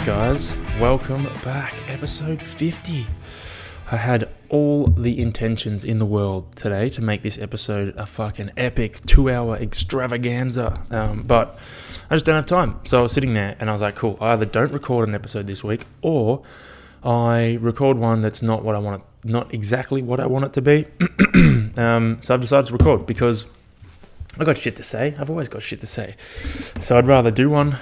Guys, welcome back, episode 50. I had all the intentions in the world today to make this episode a fucking epic 2-hour extravaganza, but I just don't have time. So I was sitting there and I was like, cool, I either don't record an episode this week or I record one that's not what I want it, not exactly what I want it to be. So I've decided to record because I got shit to say. I've always got shit to say. So I'd rather do one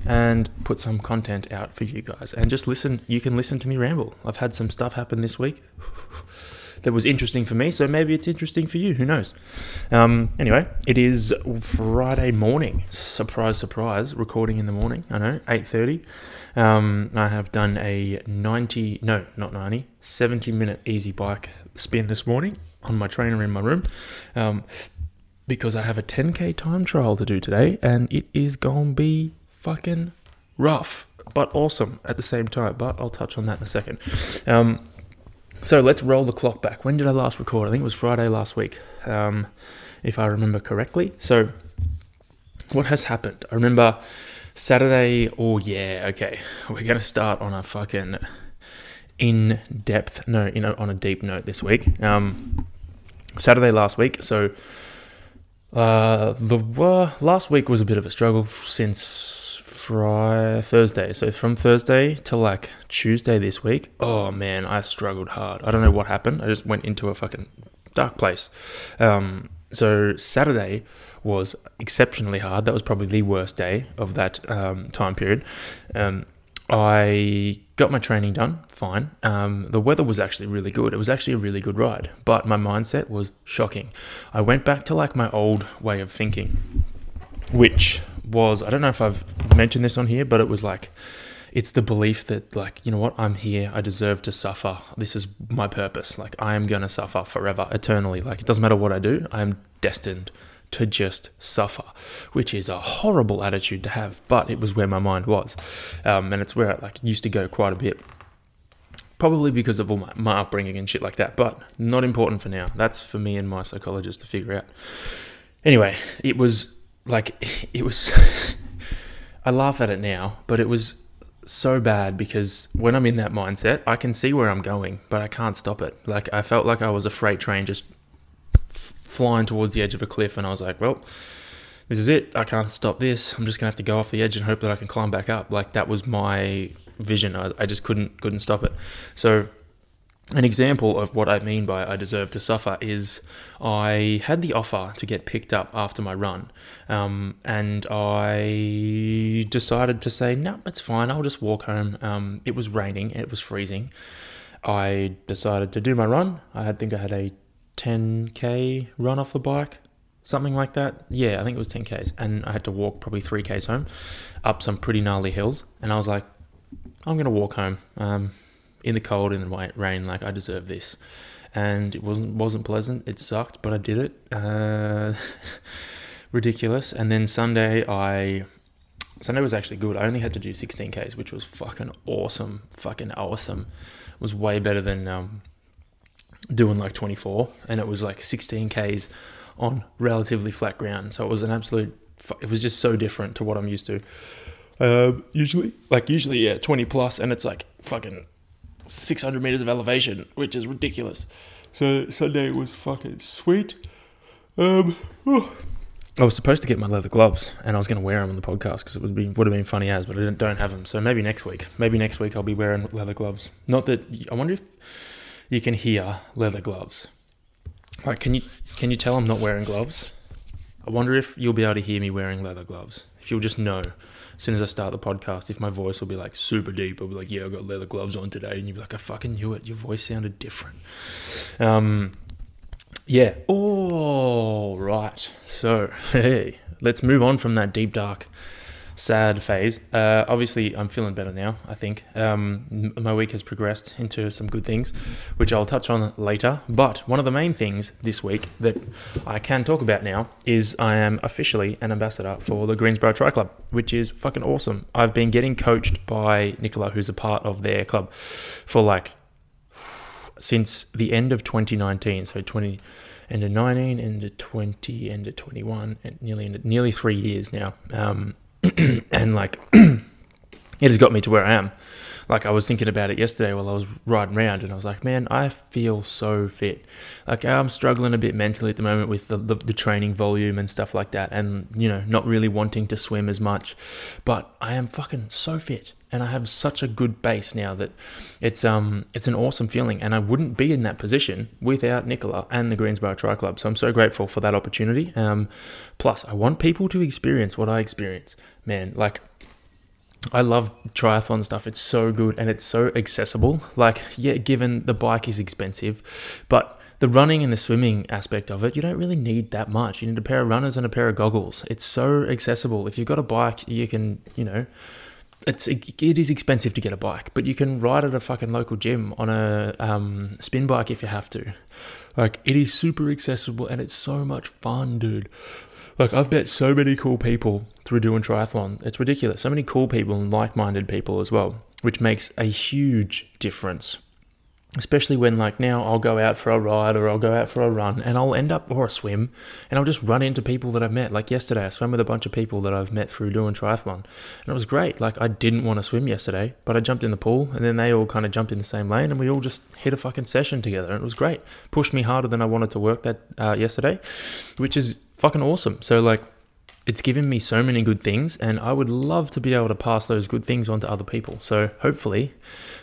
and put some content out for you guys and just listen. You can listen to me ramble. I've had some stuff happen this week that was interesting for me, so maybe it's interesting for you, who knows. Anyway, it is Friday morning, surprise surprise, recording in the morning. I know, 8:30. I have done a 70 minute easy bike spin this morning on my trainer in my room, because I have a 10k time trial to do today, and it is gonna be fucking rough, but awesome at the same time. But I'll touch on that in a second. So let's roll the clock back. When did I last record? I think it was Friday last week, if I remember correctly. So what has happened? I remember Saturday. Oh yeah, okay. We're gonna start on a fucking in-depth note, on a deep note this week. Saturday last week. So last week was a bit of a struggle since Thursday. So from Thursday to like Tuesday this week, oh man, I struggled hard. I don't know what happened. I just went into a fucking dark place. So Saturday was exceptionally hard. That was probably the worst day of that time period. I got my training done, fine. The weather was actually really good. It was actually a really good ride, but my mindset was shocking. I went back to like my old way of thinking, which was, I don't know if I've mentioned this on here, but it was like, it's the belief that like, you know what, I'm here, I deserve to suffer. This is my purpose. Like I am going to suffer forever, eternally. Like it doesn't matter what I do, I am destined to just suffer, which is a horrible attitude to have, but it was where my mind was. And it's where I like used to go quite a bit, probably because of all my upbringing and shit like that, but not important for now. That's for me and my psychologist to figure out. Anyway, it was I laugh at it now, but it was so bad because when I'm in that mindset, I can see where I'm going, but I can't stop it. Like I felt like I was a freight train just flying towards the edge of a cliff, and I was like, well, this is it. I can't stop this. I'm just gonna have to go off the edge and hope that I can climb back up. Like that was my vision. I just couldn't stop it. So an example of what I mean by I deserve to suffer is I had the offer to get picked up after my run, and I decided to say, no, it's fine, I'll just walk home. It was raining, it was freezing. I decided to do my run. I think I had a 10k run off the bike, something like that. Yeah, I think it was 10k's, and I had to walk probably 3k's home up some pretty gnarly hills, and I was like, I'm gonna walk home in the cold, in the rain. Like I deserve this. And it wasn't pleasant, it sucked, but I did it. Ridiculous. And then Sunday was actually good. I only had to do 16k's, which was fucking awesome. It was way better than doing like 24, and it was like 16k's on relatively flat ground. So it was it was just so different to what I'm used to. Usually, yeah, 20 plus, and it's like fucking 600 meters of elevation, which is ridiculous. So Sunday was fucking sweet. I was supposed to get my leather gloves, and I was going to wear them on the podcast because it would have been funny as, but I don't have them. So maybe next week I'll be wearing leather gloves. Not that, I wonder if you can hear leather gloves. Like, can you tell I'm not wearing gloves? I wonder if you'll be able to hear me wearing leather gloves. If you'll just know as soon as I start the podcast, if my voice will be like super deep, I'll be like, yeah, I've got leather gloves on today. And you'll be like, I fucking knew it. Your voice sounded different. Yeah. All right. So, hey, let's move on from that deep, dark sad phase. Obviously, I'm feeling better now, I think. My week has progressed into some good things, which I'll touch on later. But one of the main things this week that I can talk about now is I am officially an ambassador for the Greensborough Tri Club, which is fucking awesome. I've been getting coached by Nicola, who's a part of their club, for like since the end of 2019. So end of 19, end of 20, end of 21, and nearly 3 years now. And like, it has got me to where I am. Like, I was thinking about it yesterday while I was riding around, and I was like, man, I feel so fit. Like, I'm struggling a bit mentally at the moment with the training volume and stuff like that, and, you know, not really wanting to swim as much, but I am fucking so fit, and I have such a good base now that it's an awesome feeling, and I wouldn't be in that position without Nicola and the Greensborough Tri Club. So I'm so grateful for that opportunity. Plus, I want people to experience what I experience. Man, like, I love triathlon stuff. It's so good and it's so accessible. Like, yeah, given the bike is expensive, but the running and the swimming aspect of it, you don't really need that much. You need a pair of runners and a pair of goggles. It's so accessible. If you've got a bike, you can, you know, it is expensive to get a bike, but you can ride at a fucking local gym on a spin bike if you have to. Like, it is super accessible and it's so much fun, dude. Like, I've met so many cool people through doing triathlon. It's ridiculous. So many cool people and like-minded people as well, which makes a huge difference. Especially when, like, now I'll go out for a ride or I'll go out for a run and I'll end up, or a swim, and I'll just run into people that I've met. Like yesterday, I swam with a bunch of people that I've met through doing triathlon, and it was great. Like, I didn't want to swim yesterday, but I jumped in the pool, and then they all kind of jumped in the same lane, and we all just hit a fucking session together, and it was great. Pushed me harder than I wanted to work that yesterday, which is fucking awesome. So, like, it's given me so many good things, and I would love to be able to pass those good things on to other people. So hopefully,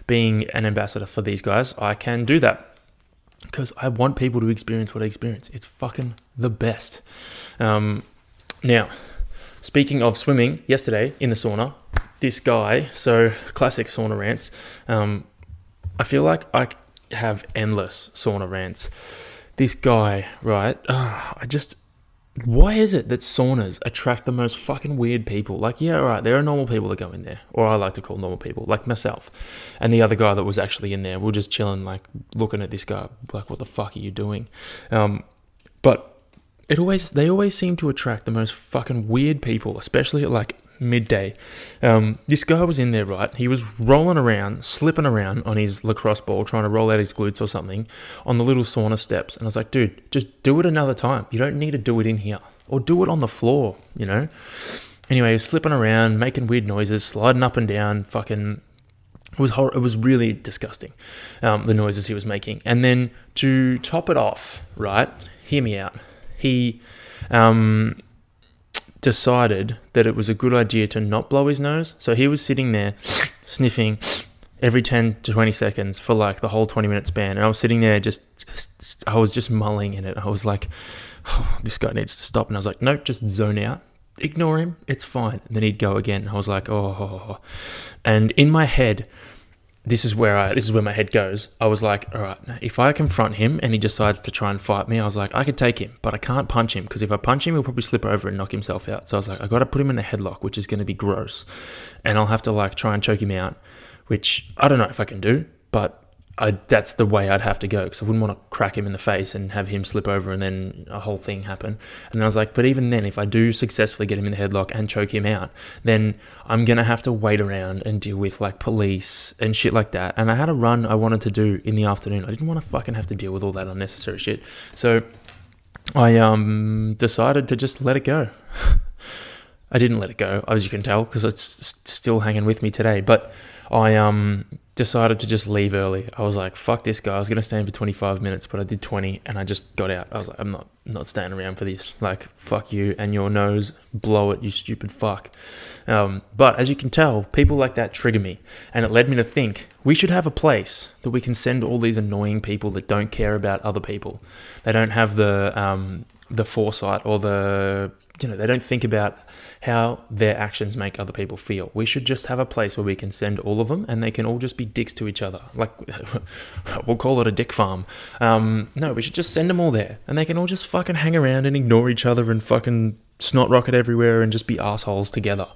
being an ambassador for these guys, I can do that, because I want people to experience what I experience. It's fucking the best. Now, speaking of swimming, yesterday in the sauna, this guy, so classic sauna rants, I feel like I have endless sauna rants. This guy, right, why is it that saunas attract the most fucking weird people? Like, yeah, all right, there are normal people that go in there, or I like to call normal people, like myself. And the other guy that was actually in there, we're just chilling, like, looking at this guy, like, what the fuck are you doing? But they always seem to attract the most fucking weird people, especially at, like, midday. This guy was in there, right? He was rolling around, slipping around on his lacrosse ball, trying to roll out his glutes or something on the little sauna steps. And I was like, dude, just do it another time. You don't need to do it in here, or do it on the floor, you know? Anyway, he was slipping around, making weird noises, sliding up and down, fucking... It was really disgusting, the noises he was making. And then to top it off, right, hear me out, he... decided that it was a good idea to not blow his nose. So he was sitting there sniffing every 10 to 20 seconds for like the whole 20-minute span. And I was sitting there I was just mulling in it. I was like, oh, this guy needs to stop. And I was like, nope, just zone out. Ignore him. It's fine. And then he'd go again. I was like, oh. And in my head, this is where my head goes. I was like, all right, if I confront him and he decides to try and fight me, I was like, I could take him, but I can't punch him, because if I punch him, he'll probably slip over and knock himself out. So I was like, I got to put him in a headlock, which is going to be gross. And I'll have to, like, try and choke him out, which I don't know if I can do, but that's the way I'd have to go, because I wouldn't want to crack him in the face and have him slip over and then a whole thing happen. And then I was like, but even then, if I do successfully get him in the headlock and choke him out, then I'm going to have to wait around and deal with, like, police and shit like that. And I had a run I wanted to do in the afternoon. I didn't want to fucking have to deal with all that unnecessary shit. So I decided to just let it go. I didn't let it go, as you can tell, because it's still hanging with me today. But I decided to just leave early. I was like, fuck this guy. I was going to stay in for 25 minutes, but I did 20 and I just got out. I was like, I'm not staying around for this. Like, fuck you and your nose. Blow it, you stupid fuck. But as you can tell, people like that trigger me. And it led me to think, we should have a place that we can send all these annoying people that don't care about other people. They don't have the foresight or they don't think about how their actions make other people feel. We should just have a place where we can send all of them and they can all just be dicks to each other. Like, we'll call it a dick farm. No, we should just send them all there and they can all just fucking hang around and ignore each other and fucking snot rocket everywhere and just be assholes together.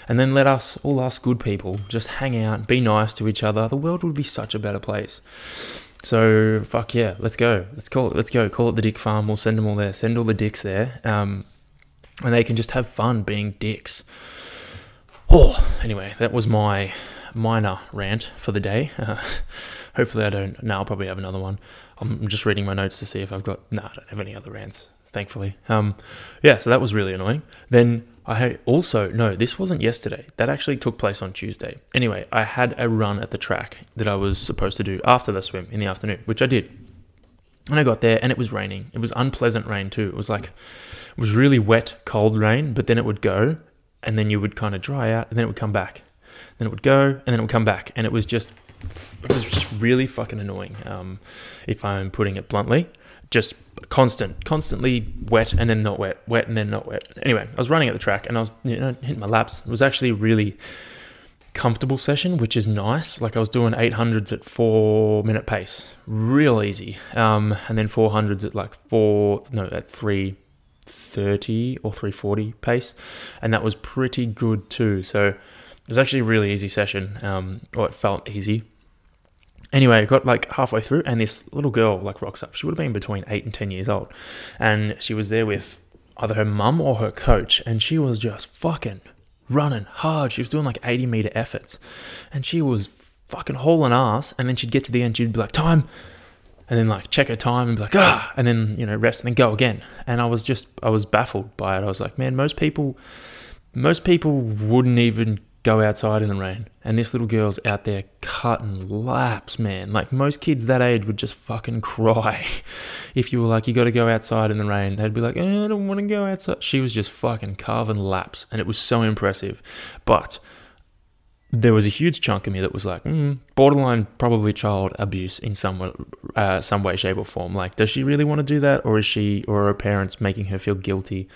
and then let all us good people, just hang out, be nice to each other. The world would be such a better place. So fuck yeah, let's go. Call it the Dick Farm. We'll send them all there. Send all the dicks there, and they can just have fun being dicks. Oh, anyway, that was my minor rant for the day. Hopefully I don't. No, I'll probably have another one. I'm just reading my notes to see if I've got. No, I don't have any other rants, thankfully. Yeah, so that was really annoying. Then this wasn't yesterday. That actually took place on Tuesday. Anyway, I had a run at the track that I was supposed to do after the swim in the afternoon, which I did. And I got there and it was raining. It was unpleasant rain too. It was really wet, cold rain, but then it would go and then you would kind of dry out and then it would come back. Then it would go and then it would come back. And it was just really fucking annoying, if I'm putting it bluntly. Just constantly wet and then not wet, wet and then not wet. Anyway, I was running at the track and I was hitting my laps. It was actually a really comfortable session, which is nice. Like I was doing 800s at 4-minute pace, real easy. And then 400s at at 3:30 or 3:40 pace, and that was pretty good too. So it was actually a really easy session. It felt easy. Anyway, I got like halfway through and this little girl rocks up. She would have been between 8 and 10 years old. And she was there with either her mum or her coach. And she was just fucking running hard. She was doing 80-meter efforts. And she was fucking hauling ass. And then she'd get to the end, she'd be like, time. And then check her time and be like, ah. And then, rest and then go again. And I was baffled by it. I was like, man, most people wouldn't even go outside in the rain, and this little girl's out there cutting laps, man. Most kids that age would just fucking cry if you were like, you got to go outside in the rain. They'd be like, I don't want to go outside. She was just fucking carving laps, and it was so impressive. But there was a huge chunk of me that was like, borderline probably child abuse in some way, shape, or form. Does she really want to do that, or is she or her parents making her feel guilty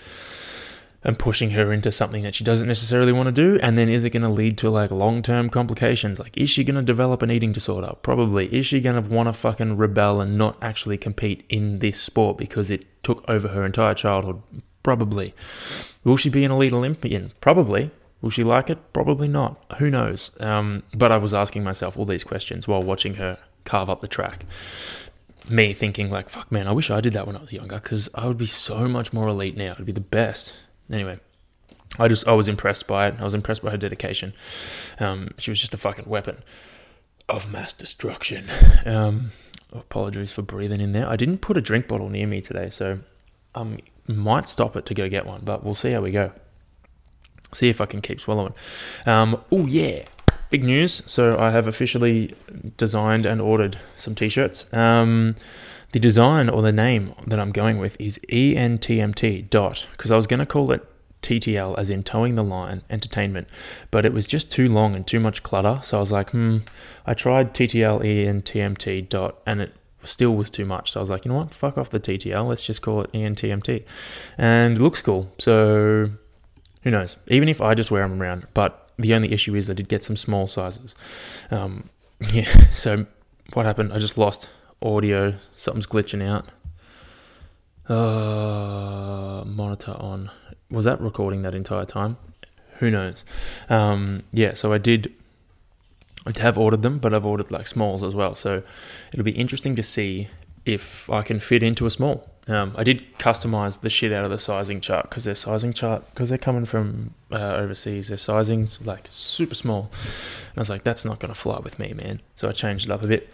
and pushing her into something that she doesn't necessarily want to do? And then is it going to lead to long-term complications? Is she going to develop an eating disorder? Probably. Is she going to want to fucking rebel and not actually compete in this sport because it took over her entire childhood? Probably. Will she be an elite Olympian? Probably. Will she like it? Probably not. Who knows? But I was asking myself all these questions while watching her carve up the track. Me thinking fuck man, I wish I did that when I was younger, because I would be so much more elite now. It'd be the best. Anyway, I was impressed by it. I was impressed by her dedication. She was just a fucking weapon of mass destruction. Apologies for breathing in there. I didn't put a drink bottle near me today, so I might stop it to go get one, but we'll see how we go. See if I can keep swallowing. Oh yeah, big news. So I have officially designed and ordered some t-shirts. The design or the name that I'm going with is ENTMT because I was going to call it TTL, as in Towing the Line Entertainment, but it was just too long and too much clutter. So I was like, I tried TTL ENTMT and it still was too much. So I was like, you know what? Fuck off the TTL. Let's just call it ENTMT. And it looks cool. So who knows? Even if I just wear them around. But the only issue is I did get some small sizes. So what happened? I just lost audio. Something's glitching out. Monitor on. Was that recording that entire time? Who knows? So I have ordered them, but I've ordered smalls as well. So it'll be interesting to see if I can fit into a small. I did customize the shit out of the sizing chart because they're coming from overseas. Their sizing's super small. And I was like, that's not going to fly with me, man. So I changed it up a bit.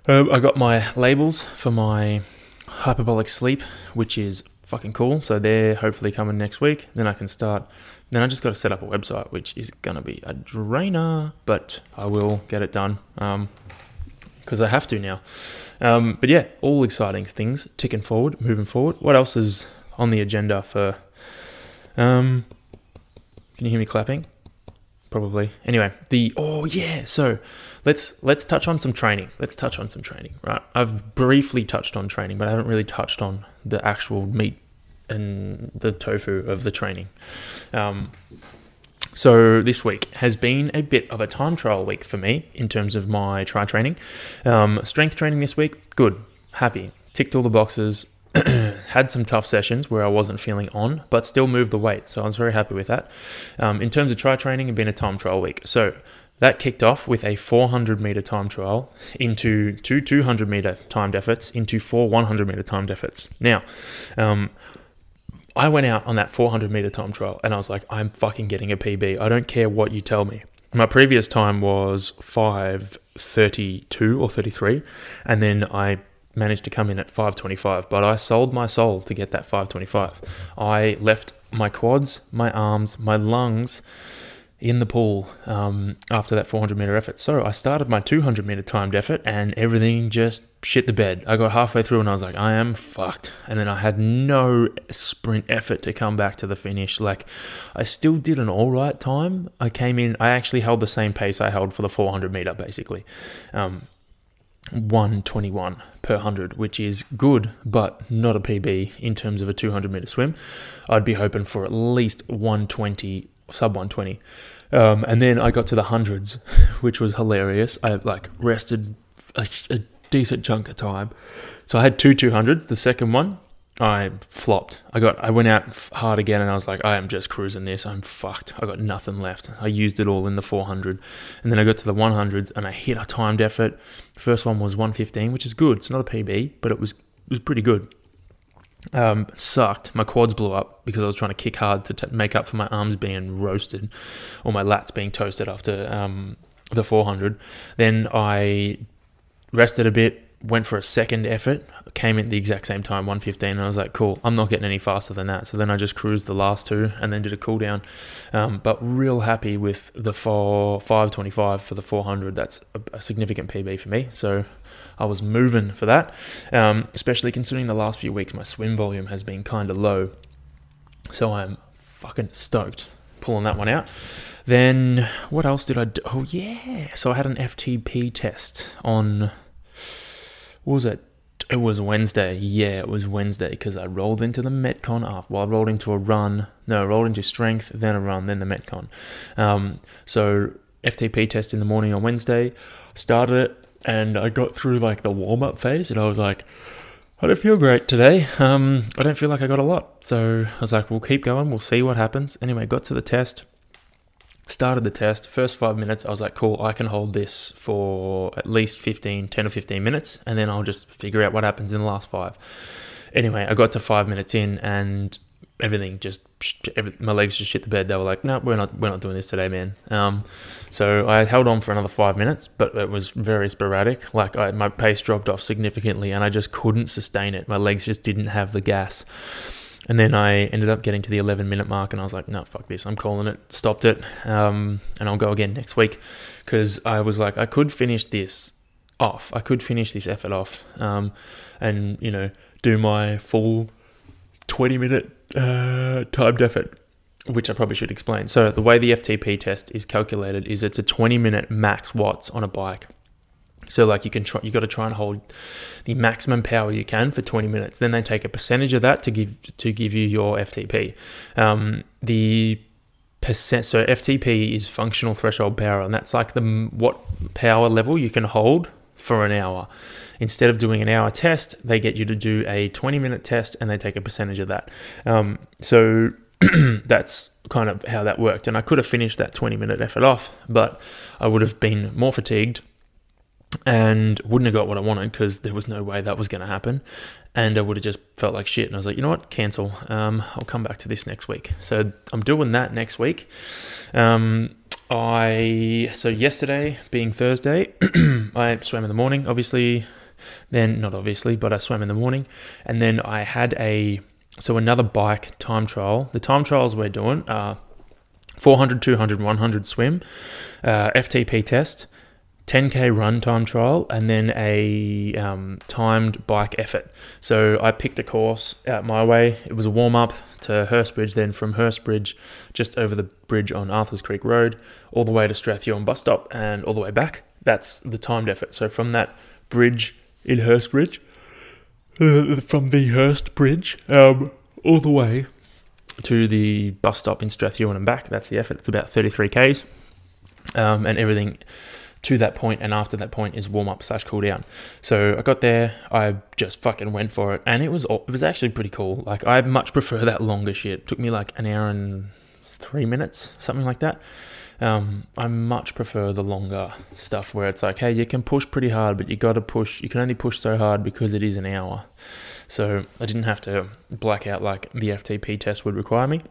I got my labels for my hyperbolic sleep, which is fucking cool. So they're hopefully coming next week. Then I can start. Then I just got to set up a website, which is going to be a drainer, but I will get it done because I have to now. But yeah, all exciting things ticking forward, moving forward. What else is on the agenda for... can you hear me clapping? Probably. Anyway, so let's touch on some training. Right? I've briefly touched on training, but I haven't really touched on the actual meat and the tofu of the training. So this week has been a bit of a time trial week for me in terms of my tri training. Strength training this week, good, happy, ticked all the boxes. had some tough sessions where I wasn't feeling on, but still moved the weight. So I was very happy with that. In terms of tri training, it'd been a time trial week. So that kicked off with a 400 meter time trial into two 200 meter timed efforts into 4 100 meter timed efforts. Now, I went out on that 400 meter time trial and I was like, I'm fucking getting a PB. I don't care what you tell me. My previous time was 5:32 or 33, and then I managed to come in at 5:25, but I sold my soul to get that 5:25. I left my quads, my arms, my lungs in the pool after that 400 meter effort. So I started my 200 meter timed effort and everything just shit the bed. I got halfway through and I was like, I am fucked. And then I had no sprint effort to come back to the finish. Like, I still did an all right time. I came in, I actually held the same pace I held for the 400 meter basically. 121 per 100, which is good, but not a PB in terms of a 200 meter swim. I'd be hoping for at least 120, sub 120. And then I got to the hundreds, which was hilarious. I rested a decent chunk of time. So I had two 200s. The second one, I flopped. I went out hard again and I was like, I am just cruising this. I'm fucked. I got nothing left. I used it all in the 400. And then I got to the 100s and I hit a timed effort. First one was 115, which is good. It's not a PB, but it was pretty good. Sucked. My quads blew up because I was trying to kick hard to make up for my arms being roasted or my lats being toasted after the 400. Then I rested a bit, went for a second effort, came in the exact same time, 115, and I was like, cool, I'm not getting any faster than that. So then I just cruised the last two and then did a cool down. But real happy with the 525 for the 400. That's a significant PB for me. So I was moving for that, especially considering the last few weeks my swim volume has been kind of low. So I'm fucking stoked pulling that one out. Then what else did I do? Oh yeah, so I had an FTP test on, what was it? It was Wednesday. Yeah, it was Wednesday because I rolled into the Metcon after. Well, I rolled into a run. No, I rolled into strength, then a run, then the Metcon. So FTP test in the morning on Wednesday. Started it and I got through like the warm-up phase and I was like, I don't feel great today. I don't feel like I got a lot. So I was like, we'll keep going. We'll see what happens. Anyway, got to the test. Started the test. First 5 minutes, I was like, cool, I can hold this for at least 10 or 15 minutes, and then I'll just figure out what happens in the last 5. Anyway, I got to 5 minutes in, and my legs just shit the bed. They were like, no, we're not doing this today, man. So I held on for another 5 minutes, but it was very sporadic. Like my pace dropped off significantly, and I just couldn't sustain it. My legs just didn't have the gas. And then I ended up getting to the 11-minute mark and I was like, no, fuck this. I'm calling it. Stopped it. And I'll go again next week because I was like, I could finish this off. I could finish this effort off and, do my full 20-minute timed effort, which I probably should explain. So the way the FTP test is calculated is it's a 20-minute max watts on a bike. So like you got to try and hold the maximum power you can for 20 minutes. Then they take a percentage of that to give you your FTP. So FTP is functional threshold power, and that's like what power level you can hold for an hour. Instead of doing an hour test, they get you to do a 20-minute test, and they take a percentage of that. So that's kind of how that worked. And I could have finished that 20-minute effort off, but I would have been more fatigued and wouldn't have got what I wanted because there was no way that was going to happen, and I would have just felt like shit. And I was like, you know what, cancel. I'll come back to this next week. So I'm doing that next week. So yesterday being Thursday, I swam in the morning, obviously. Then not obviously, but I swam in the morning, and then I had another bike time trial. The time trials we're doing are 400, 200, 100 swim, FTP test, 10K run time trial, and then a timed bike effort. So I picked a course out my way. It was a warm-up to Hurstbridge, then from Hurstbridge, just over the bridge on Arthurs Creek Road, all the way to Strathewen bus stop, and all the way back. That's the timed effort. So from that bridge in Hurstbridge, from the Hurst Bridge, all the way to the bus stop in Strathewen and back, that's the effort. It's about 33 Ks, and everything to that point, and after that point is warm up / cool down. So I got there, I just fucking went for it, and it was actually pretty cool. Like, I much prefer that longer shit. It took me like an hour and 3 minutes, something like that. I much prefer the longer stuff where it's like, hey, you can push pretty hard, but you can only push so hard because it is an hour. So I didn't have to black out like the FTP test would require me.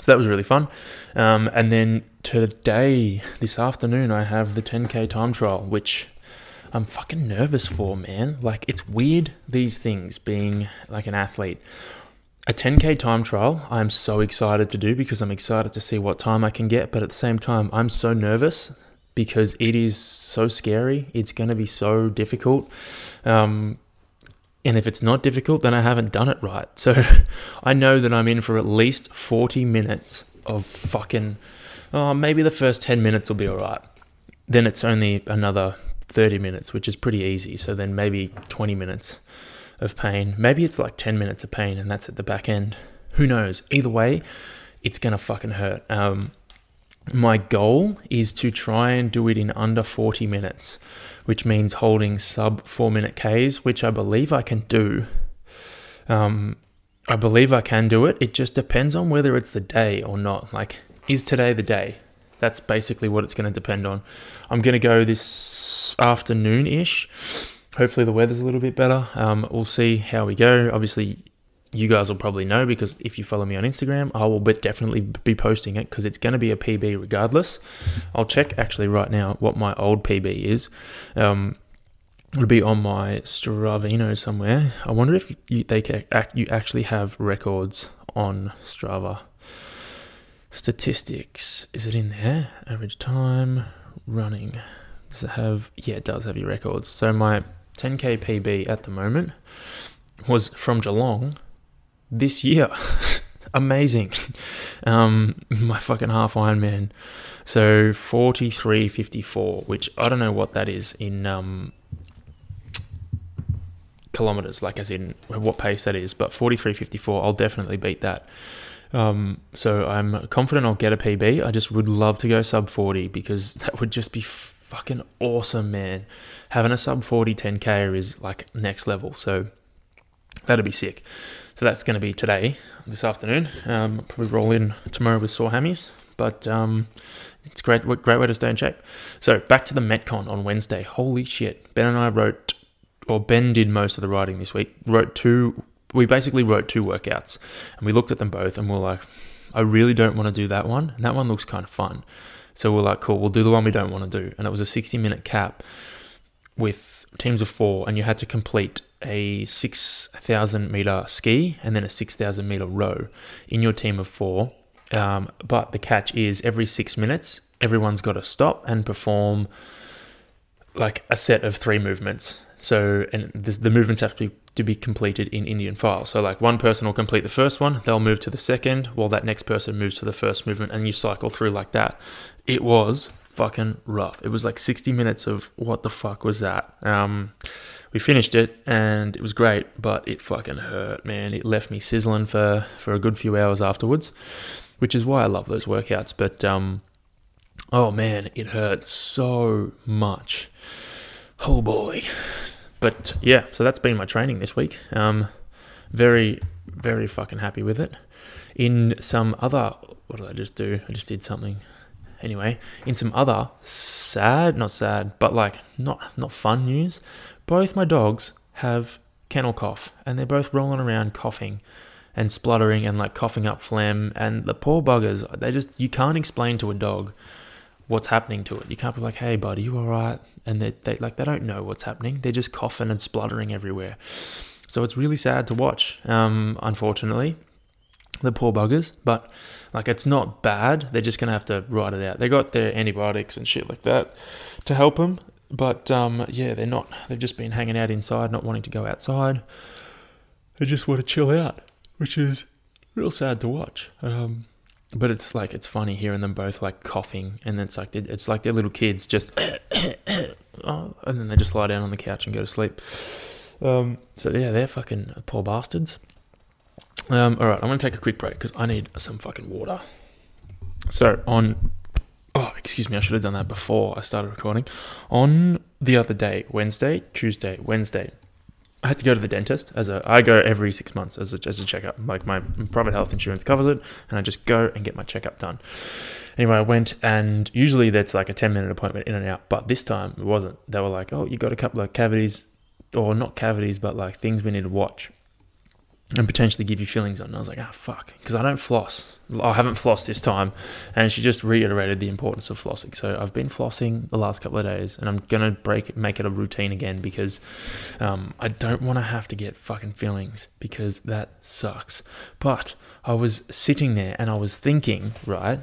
So that was really fun. And then today, this afternoon, I have the 10K time trial, which I'm fucking nervous for, man. Like, it's weird, these things, being like an athlete. A 10K time trial, I'm so excited to do because I'm excited to see what time I can get. But at the same time, I'm so nervous because it is so scary. It's going to be so difficult. And if it's not difficult, then I haven't done it right. So I know that I'm in for at least 40 minutes of fucking... maybe the first 10 minutes will be all right. Then it's only another 30 minutes, which is pretty easy. So then maybe 20 minutes of pain. Maybe it's like 10 minutes of pain and that's at the back end. Who knows? Either way, it's going to fucking hurt. My goal is to try and do it in under 40 minutes, which means holding sub 4-minute Ks, which I believe I can do. It just depends on whether it's the day or not. Like, is today the day? That's basically what it's going to depend on. I'm going to go this afternoon-ish. Hopefully the weather's a little bit better. We'll see how we go. Obviously, you guys will probably know because if you follow me on Instagram, I will definitely be posting it because it's going to be a PB regardless. I'll check actually right now what my old PB is. It'll be on my Stravino somewhere. I wonder if you actually have records on Strava. Statistics. Is it in there? Average time, running. Does it have... Yeah, it does have your records. So my 10K PB at the moment was from Geelong this year. Amazing. My fucking half Ironman. So 43.54, which I don't know what that is in kilometers, like as in what pace that is, but 43.54, I'll definitely beat that. So I'm confident I'll get a PB. I just would love to go sub 40 because that would just be fucking awesome, man. Having a sub 40 10K is like next level. So that'd be sick. So that's going to be today, this afternoon. Probably roll in tomorrow with sore hammies, but it's great way to stay in shape. So back to the Metcon on Wednesday. Holy shit. Ben did most of the writing this week. We basically wrote 2 workouts and we looked at them both and we're like, I really don't want to do that one. And that one looks kind of fun. So we're like, cool, we'll do the one we don't want to do. And it was a 60-minute cap with teams of 4 and you had to complete a 6,000 meter ski and then a 6,000 meter row in your team of 4. But the catch is every 6 minutes, everyone's got to stop and perform like a set of 3 movements. So, and the movements have to be completed in Indian file. So like one person will complete the first one, they'll move to the second, while that next person moves to the first movement, and you cycle through like that. It was fucking rough. It was like 60 minutes of what the fuck was that? We finished it and it was great, but it fucking hurt, man. It left me sizzling for a good few hours afterwards, which is why I love those workouts. But, oh man, it hurt so much. Oh boy. But yeah, so that's been my training this week. Very, very fucking happy with it. In some other, what did I just do? I just did something. Anyway, in some other not sad, but like not fun news, both my dogs have kennel cough and they're both rolling around coughing and spluttering and like coughing up phlegm, and the poor buggers, you can't explain to a dog what's happening to it. You can't be like, hey buddy, you all right? And they don't know what's happening. They're just coughing and spluttering everywhere. So it's really sad to watch, unfortunately, the poor buggers. But like, it's not bad. They're just going to have to ride it out. They got their antibiotics and shit like that to help them. But yeah, they've just been hanging out inside, not wanting to go outside. They just want to chill out, which is real sad to watch. But it's funny hearing them both like coughing, and it's like they're little kids just and then they just lie down on the couch and go to sleep. So yeah, they're fucking poor bastards. All right, I'm gonna take a quick break because I need some fucking water. So on Oh, excuse me, I should have done that before I started recording. On the other day, Wednesday, I had to go to the dentist. I go every 6 months as a checkup. Like, my private health insurance covers it, and I just go and get my checkup done. Anyway, I went, and usually that's like a 10-minute appointment in and out, but this time it wasn't. They were like, oh, you got a couple of cavities, or not cavities, but like things we need to watch and potentially give you fillings on. And I was like, fuck, because I don't floss. I haven't flossed this time. And she just reiterated the importance of flossing. So I've been flossing the last couple of days, and I'm going to make it a routine again, because I don't want to have to get fucking fillings, because that sucks. But I was sitting there and I was thinking, right?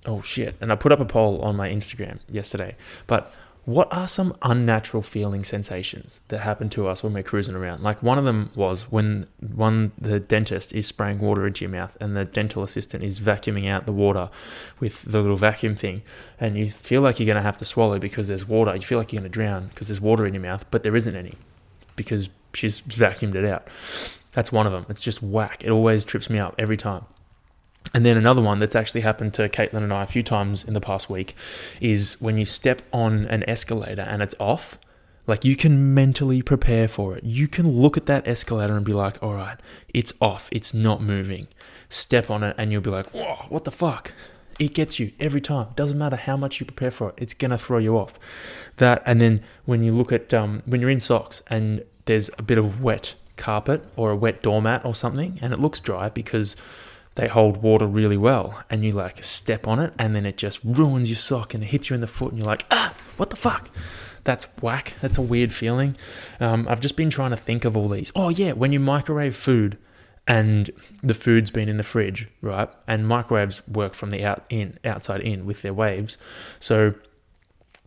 Oh shit. And I put up a poll on my Instagram yesterday, but what are some unnatural feeling sensations that happen to us when we're cruising around? Like, one of them was when the dentist is spraying water into your mouth, and the dental assistant is vacuuming out the water with the little vacuum thing, and you feel like you're going to have to swallow because there's water. You feel like you're going to drown because there's water in your mouth, but there isn't any because she's vacuumed it out. That's one of them. It's just whack. It always trips me up every time. And then another one that's actually happened to Caitlin and I a few times in the past week is when you step on an escalator and it's off. Like, you can mentally prepare for it. You can look at that escalator and be like, all right, it's off. It's not moving. Step on it and you'll be like, whoa, what the fuck? It gets you every time. Doesn't matter how much you prepare for it. It's going to throw you off. And then when you look at, when you're in socks and there's a bit of wet carpet or a wet doormat or something, and it looks dry because they hold water really well, and you like step on it and then it just ruins your sock and it hits you in the foot and you're like, what the fuck? That's whack. That's a weird feeling. I've just been trying to think of all these. Oh yeah, when you microwave food and the food's been in the fridge, right? And microwaves work from the outside in with their waves. So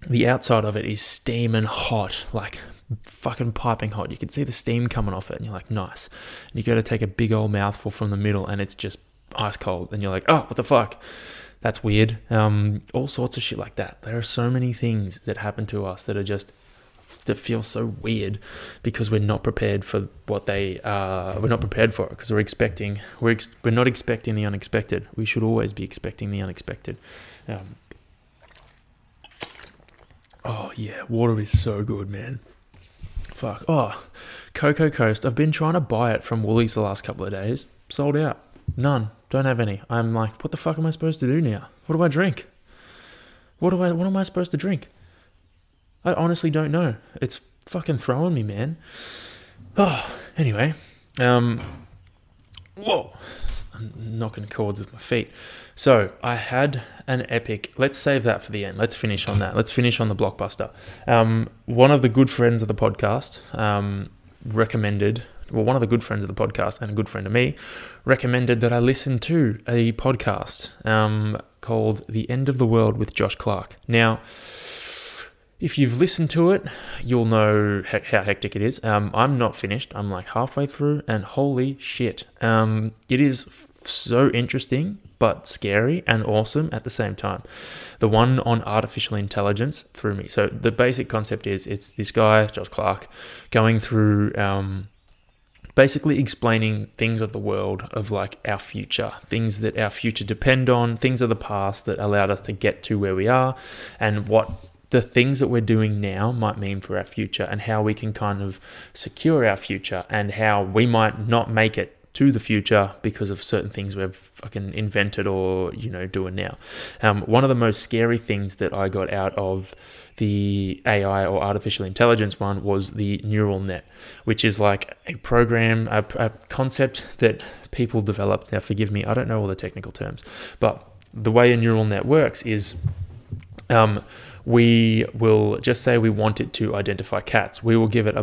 the outside of it is steaming hot, like fucking piping hot. You can see the steam coming off it and you're like, nice. And you go to take a big old mouthful from the middle and it's just ice cold, and you're like, oh, what the fuck? That's weird. All sorts of shit like that. There are so many things that happen to us that feel so weird because we're not prepared for what they are. We're not prepared for it because we're not expecting the unexpected. We should always be expecting the unexpected. Oh yeah, water is so good, man. Fuck. Oh, Cocoa Coast. I've been trying to buy it from Woolies the last couple of days. Sold out. None. Don't have any. I'm like, what the fuck am I supposed to do now? What do I drink? What am I supposed to drink? I honestly don't know. It's fucking throwing me, man. Oh, anyway. Whoa. I'm knocking chords with my feet. So I had an epic. Let's save that for the end. Let's finish on that. Let's finish on the blockbuster. One of the good friends of the podcast one of the good friends of the podcast and a good friend of me recommended that I listen to a podcast called The End of the World with Josh Clark. Now, if you've listened to it, you'll know how hectic it is. I'm not finished. I'm like halfway through, and holy shit. It is so interesting, but scary and awesome at the same time. The one on artificial intelligence threw me. So the basic concept is it's this guy, Josh Clark, going through basically explaining things of the world of like our future, things that our future depend on, things of the past that allowed us to get to where we are, and what the things that we're doing now might mean for our future, and how we can kind of secure our future, and how we might not make it to the future because of certain things we've fucking invented or, doing now. One of the most scary things that I got out of the AI or artificial intelligence one was the neural net, which is like a program, a concept that people developed. Now, forgive me, I don't know all the technical terms, but the way a neural net works is we will just say we want it to identify cats. We will give it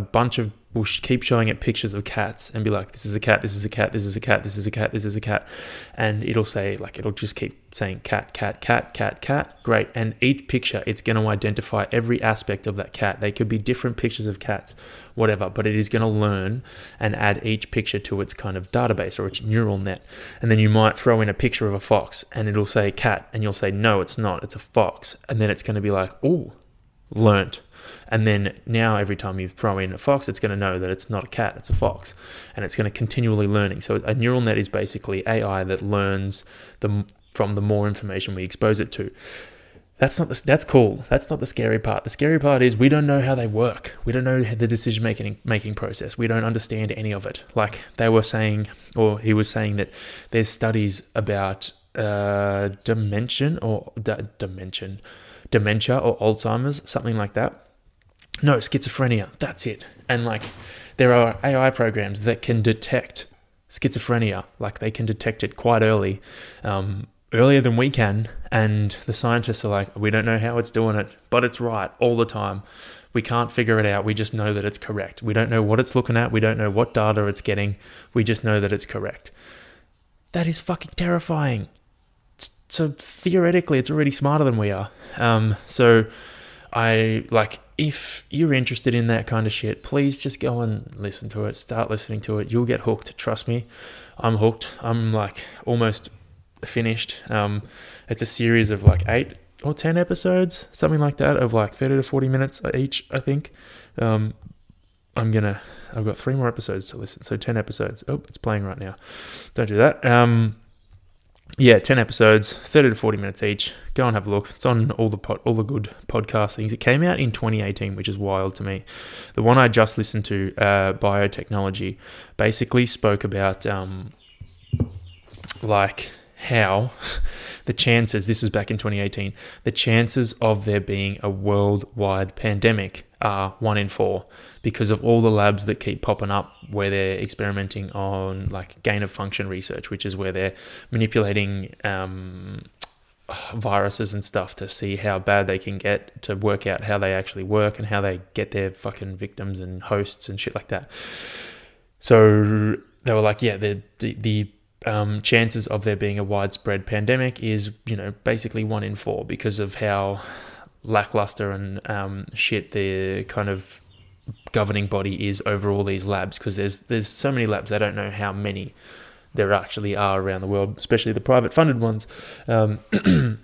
we'll keep showing it pictures of cats and be like, this is a cat, this is a cat, this is a cat, this is a cat, this is a cat. And it'll say, like, it'll just keep saying cat, cat, cat, cat, cat. Great. And each picture, it's going to identify every aspect of that cat. They could be different pictures of cats, whatever, but it is going to learn and add each picture to its kind of database or its neural net. And then you might throw in a picture of a fox and it'll say cat, and you'll say, no, it's not, it's a fox. And then it's going to be like, oh, learnt. And then now every time you throw in a fox, it's going to know that it's not a cat, it's a fox. And it's going to continually learning. So a neural net is basically AI that learns from the more information we expose it to. That's cool. That's not the scary part. The scary part is we don't know how they work. We don't know the decision making process. We don't understand any of it. Like they were saying, or he was saying that there's studies about dementia or Alzheimer's, something like that. No, schizophrenia. That's it. And like there are AI programs that can detect schizophrenia. Like they can detect it quite early. Earlier than we can, and the scientists are like, we don't know how it's doing it, but it's right all the time. We can't figure it out. We just know that it's correct. We don't know what it's looking at. We don't know what data it's getting. We just know that it's correct. That is fucking terrifying. So theoretically, it's already smarter than we are. So I like, if you're interested in that kind of shit, please just go and listen to it. Start listening to it. You'll get hooked. Trust me. I'm hooked. I'm like almost finished. It's a series of like 8 or 10 episodes, something like that, of like 30 to 40 minutes each, I think. I've got 3 more episodes to listen, so 10 episodes. Oh, it's playing right now. Don't do that. 10 episodes, 30 to 40 minutes each. Go and have a look. It's on all the good podcast things. It came out in 2018, which is wild to me. The one I just listened to, Biotechnology, basically spoke about like how the chances, this is back in 2018, the chances of there being a worldwide pandemic are 1 in 4 because of all the labs that keep popping up where they're experimenting on like gain of function research, which is where they're manipulating viruses and stuff to see how bad they can get, to work out how they actually work and how they get their fucking victims and hosts and shit like that. So they were like, yeah, the chances of there being a widespread pandemic is, basically 1 in 4 because of how lackluster and shit the kind of governing body is over all these labs, because there's so many labs, they don't know how many there actually are around the world, especially the private funded ones. And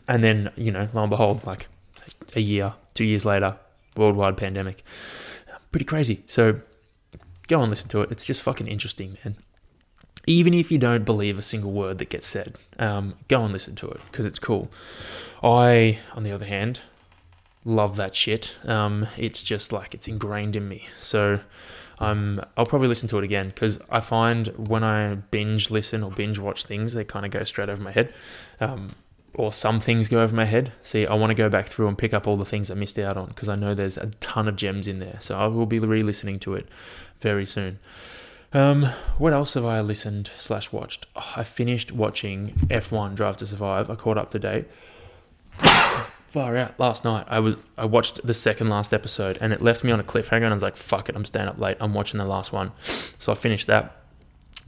then, lo and behold, like a year, 2 years later, worldwide pandemic. Pretty crazy. So go and listen to it. It's just fucking interesting, man. Even if you don't believe a single word that gets said, go and listen to it because it's cool. I, on the other hand, love that shit. It's just like it's ingrained in me. So I'll probably listen to it again because I find when I binge listen or binge watch things, they kind of go straight over my head. Or some things go over my head. See, I want to go back through and pick up all the things I missed out on because I know there's a ton of gems in there. So I will be re-listening to it very soon. What else have I listened / watched? I finished watching F1 Drive to Survive. I caught up to date. Far out. Last night I watched the second last episode and it left me on a cliffhanger and I was like, fuck it, I'm staying up late. I'm watching the last one. So I finished that.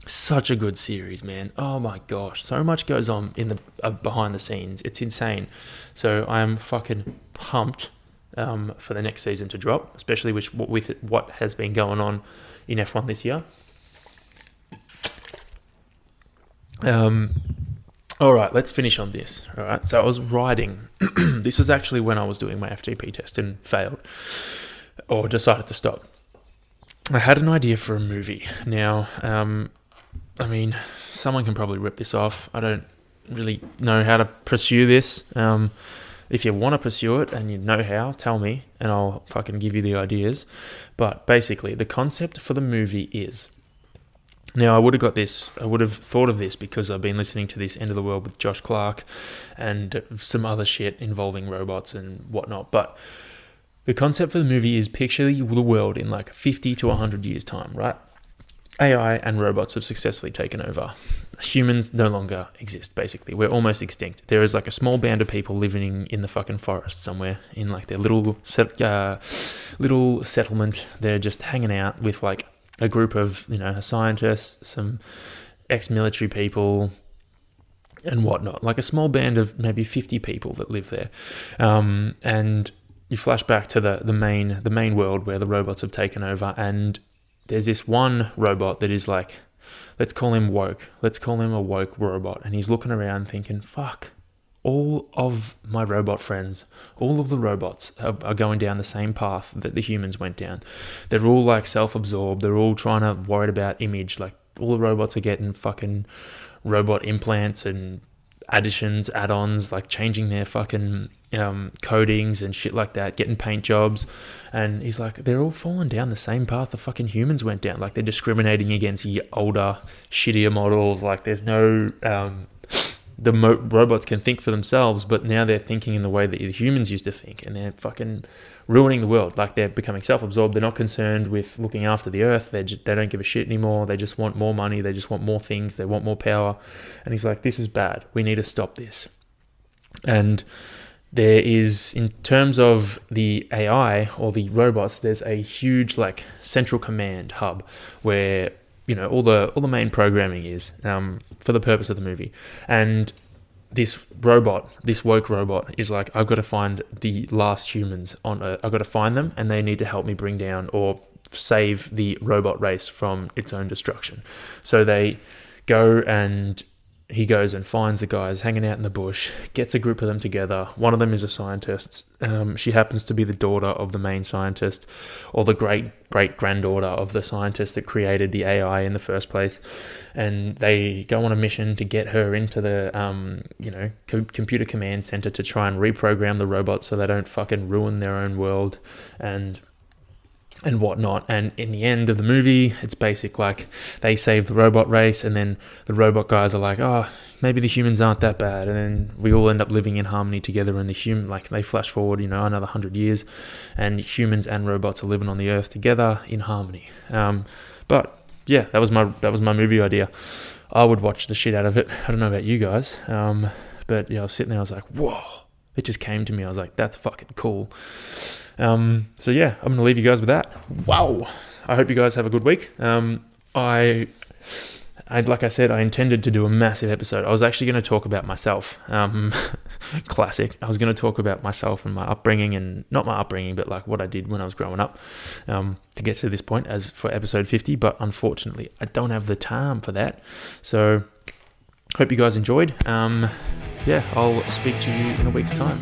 Such a good series, man. Oh my gosh. So much goes on in the behind the scenes. It's insane. So I am fucking pumped for the next season to drop, especially with what has been going on in F1 this year. All right, let's finish on this. All right, so I was riding. This was actually when I was doing my FTP test and failed or decided to stop. I had an idea for a movie. Now, someone can probably rip this off. I don't really know how to pursue this. If you want to pursue it and you know how, tell me and I'll fucking give you the ideas. But basically, the concept for the movie is... Now, I would have thought of this because I've been listening to this End of the World with Josh Clark and some other shit involving robots and whatnot. But the concept for the movie is picture the world in like 50 to 100 years' time, right? AI and robots have successfully taken over. Humans no longer exist, basically. We're almost extinct. There is like a small band of people living in the fucking forest somewhere in like their little settlement. They're just hanging out with like a group of, scientists, some ex-military people and whatnot, like a small band of maybe 50 people that live there. And you flash back to the main world where the robots have taken over, and there's this one robot that is like, let's call him woke. Let's call him a woke robot. And he's looking around thinking, fuck, all of my robot friends, all of the robots are going down the same path that the humans went down. They're all like self-absorbed. They're all trying to worry about image. Like all the robots are getting fucking robot implants and additions, add-ons, like changing their fucking coatings and shit like that, getting paint jobs. And he's like, they're all falling down the same path the fucking humans went down. Like, they're discriminating against older, shittier models. Like, there's no... robots can think for themselves, but now they're thinking in the way that the humans used to think, and they're fucking ruining the world. Like, they're becoming self-absorbed. They're not concerned with looking after the earth. They don't give a shit anymore. They just want more money. They just want more things. They want more power. And he's like, this is bad. We need to stop this. And there is, in terms of the AI or the robots, there's a huge like central command hub where, you know, all the main programming is for the purpose of the movie. And this woke robot is like, I've got to find the last humans on Earth. I've got to find them, and they need to help me bring down or save the robot race from its own destruction. So they go, and he goes and finds the guys hanging out in the bush, gets a group of them together. One of them is a scientist. She happens to be the daughter of the main scientist, or the great-great-granddaughter of the scientist that created the AI in the first place. And they go on a mission to get her into the, computer command center to try and reprogram the robots so they don't fucking ruin their own world and whatnot. And in the end of the movie, it's basic, like, they save the robot race, and then the robot guys are like, oh, maybe the humans aren't that bad, and then we all end up living in harmony together. And they flash forward, another 100 years, and humans and robots are living on the earth together in harmony. But yeah, that was my movie idea. I would watch the shit out of it. I don't know about you guys, but yeah, I was sitting there, I was like, whoa, it just came to me. I was like, that's fucking cool. So yeah, I'm gonna leave you guys with that. Wow. I hope you guys have a good week. Like I said, I intended to do a massive episode. I was actually going to talk about myself. Classic. I was going to talk about myself and my upbringing, and not my upbringing, but like what I did when I was growing up, to get to this point as for episode 50. But unfortunately, I don't have the time for that. So hope you guys enjoyed. I'll speak to you in a week's time.